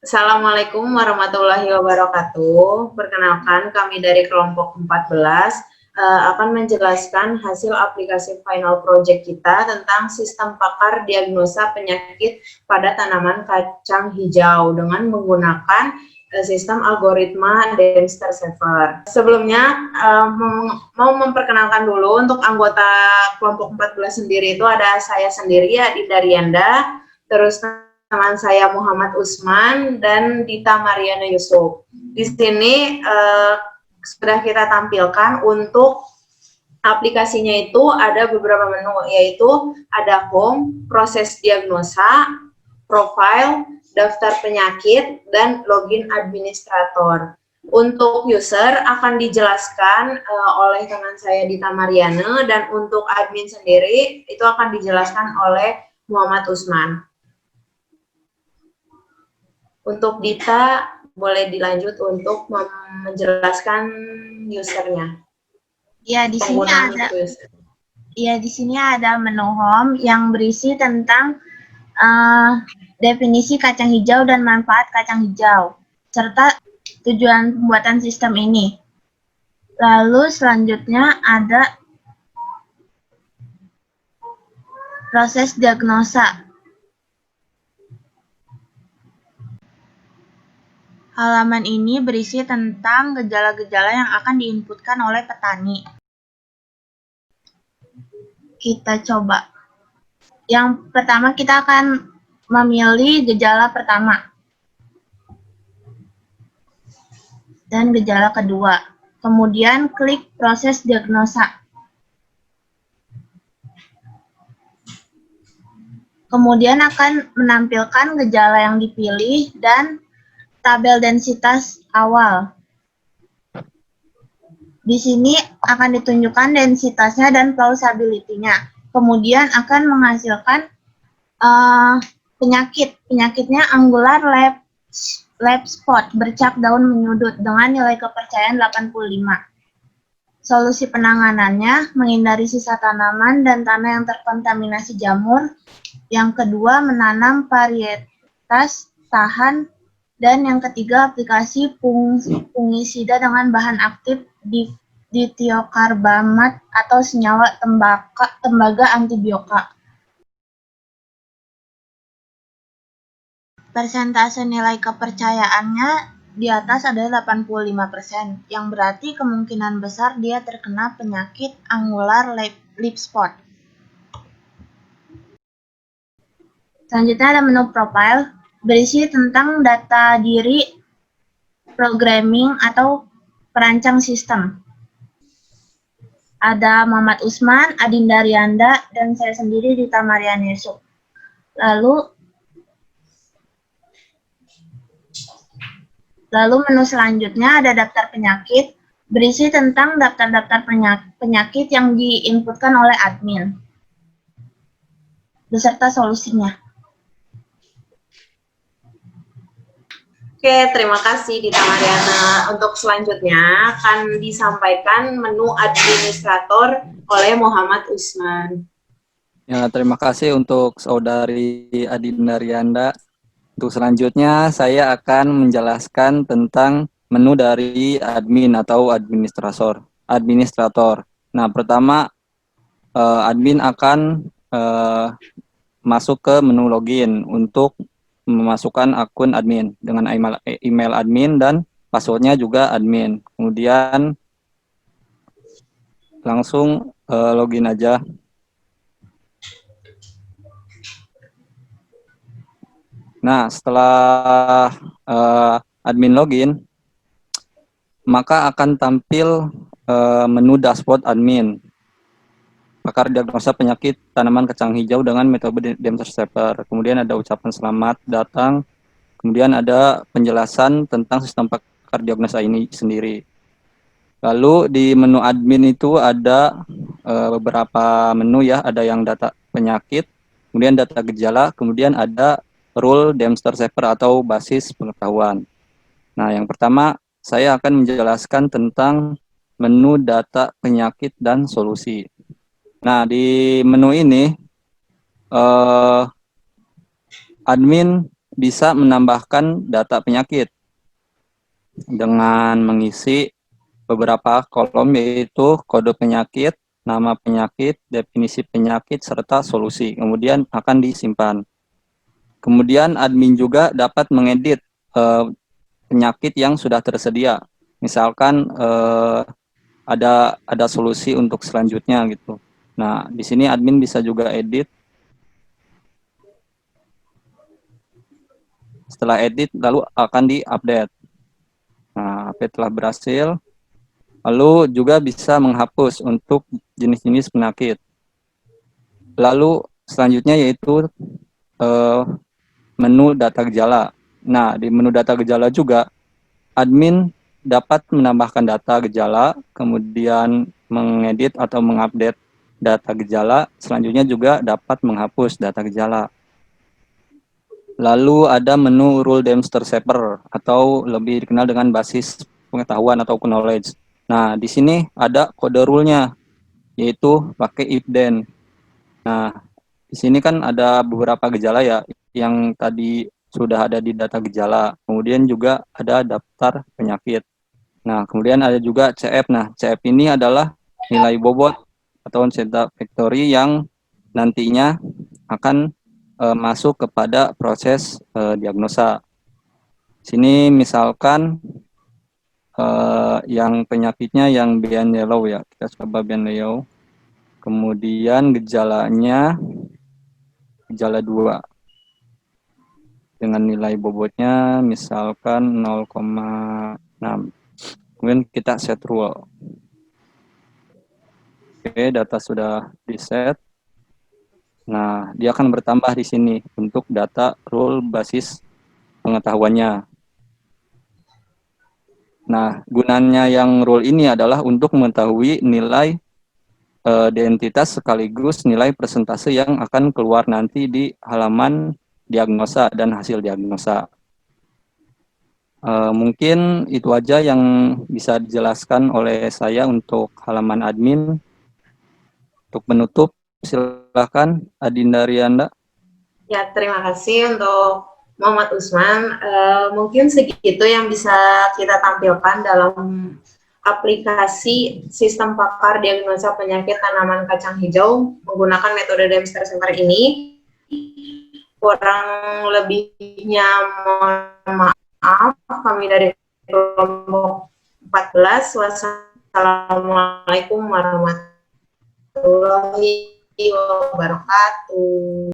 Assalamualaikum warahmatullahi wabarakatuh. Perkenalkan, kami dari kelompok 14 akan menjelaskan hasil aplikasi final project kita tentang sistem pakar diagnosa penyakit pada tanaman kacang hijau dengan menggunakan sistem algoritma Dempster-Shafer. Sebelumnya, mau memperkenalkan dulu untuk anggota kelompok 14 sendiri itu ada saya sendiri, Adinda Rianda, terus teman saya Muhammad Usman dan Dita Mariana Yusuf. Di sini sudah kita tampilkan untuk aplikasinya itu ada beberapa menu, yaitu ada home, proses diagnosa, profile, daftar penyakit, dan login administrator. Untuk user akan dijelaskan oleh teman saya Dita Mariana, dan untuk admin sendiri itu akan dijelaskan oleh Muhammad Usman. Untuk Dita, boleh dilanjut untuk menjelaskan usernya. Ya, di sini ada menu home yang berisi tentang definisi kacang hijau dan manfaat kacang hijau, serta tujuan pembuatan sistem ini. Lalu selanjutnya ada proses diagnosa. Halaman ini berisi tentang gejala-gejala yang akan diinputkan oleh petani. Kita coba. Yang pertama kita akan memilih gejala pertama dan gejala kedua. Kemudian klik proses diagnosa. Kemudian akan menampilkan gejala yang dipilih dan tabel densitas awal. Di sini akan ditunjukkan densitasnya dan plausibility-nya. Kemudian akan menghasilkan penyakit. Penyakitnya angular leaf spot, bercak daun menyudut dengan nilai kepercayaan 85. Solusi penanganannya, menghindari sisa tanaman dan tanah yang terkontaminasi jamur. Yang kedua, menanam varietas tahan. Dan yang ketiga, aplikasi fungisida dengan bahan aktif ditiokarbamat atau senyawa tembaga antibiotika. Persentase nilai kepercayaannya di atas adalah 85%, yang berarti kemungkinan besar dia terkena penyakit angular leaf spot. Selanjutnya ada menu profile, berisi tentang data diri, programming, atau perancang sistem. Ada Muhammad Usman, Adinda Rianda, dan saya sendiri Dita Mariana Yusuf. Lalu menu selanjutnya ada daftar penyakit, berisi tentang daftar-daftar penyakit yang diinputkan oleh admin, beserta solusinya. Oke, terima kasih Dita Mariana. Untuk selanjutnya akan disampaikan menu administrator oleh Muhammad Usman. Ya, terima kasih untuk saudari Adinda Rianda. Untuk selanjutnya saya akan menjelaskan tentang menu dari admin atau administrator. Nah, pertama admin akan masuk ke menu login untuk memasukkan akun admin dengan email admin dan passwordnya juga admin. Kemudian langsung login aja. Nah, setelah admin login, maka akan tampil menu dashboard admin. Pakar diagnosa penyakit tanaman kacang hijau dengan metode Dempster-Shafer. Kemudian ada ucapan selamat datang. Kemudian ada penjelasan tentang sistem pakar diagnosa ini sendiri. Lalu di menu admin itu ada beberapa menu ya. Ada yang data penyakit, kemudian data gejala, kemudian ada rule Dempster-Shafer atau basis pengetahuan. Nah, yang pertama saya akan menjelaskan tentang menu data penyakit dan solusi. Nah, di menu ini admin bisa menambahkan data penyakit dengan mengisi beberapa kolom, yaitu kode penyakit, nama penyakit, definisi penyakit, serta solusi. Kemudian akan disimpan. Kemudian admin juga dapat mengedit penyakit yang sudah tersedia. Misalkan ada solusi untuk selanjutnya gitu. Nah, di sini admin bisa juga edit. Setelah edit, lalu akan di-update. Nah, update telah berhasil. Lalu juga bisa menghapus untuk jenis-jenis penyakit. Lalu selanjutnya yaitu menu data gejala. Nah, di menu data gejala juga admin dapat menambahkan data gejala, kemudian mengedit atau mengupdate data gejala, selanjutnya juga dapat menghapus data gejala. Lalu ada menu rule Dempster Shaper atau lebih dikenal dengan basis pengetahuan atau knowledge. Nah, di sini ada kode rule-nya, yaitu pakai if then. Nah, di sini kan ada beberapa gejala ya, yang tadi sudah ada di data gejala. Kemudian juga ada daftar penyakit. Nah, kemudian ada juga CF. Nah, CF ini adalah nilai bobot atau data factory yang nantinya akan masuk kepada proses diagnosa. Sini misalkan yang penyakitnya yang beyond yellow ya, kita coba beyond yellow. Kemudian gejalanya gejala 2 dengan nilai bobotnya misalkan 0,6. Kemudian kita set rule. Oke, data sudah di set. Nah, dia akan bertambah di sini untuk data rule basis pengetahuannya. Nah, gunanya yang rule ini adalah untuk mengetahui nilai identitas sekaligus nilai persentase yang akan keluar nanti di halaman diagnosa dan hasil diagnosa. Mungkin itu aja yang bisa dijelaskan oleh saya untuk halaman admin. Untuk penutup, silakan Adinda Rianda. Ya, terima kasih untuk Muhammad Usman. Mungkin segitu yang bisa kita tampilkan dalam aplikasi sistem pakar diagnosa penyakit tanaman kacang hijau menggunakan metode Dempster Shaper ini. Kurang lebihnya mohon maaf, kami dari kelompok 14. Wassalamualaikum warahmatullahi wabarakatuh.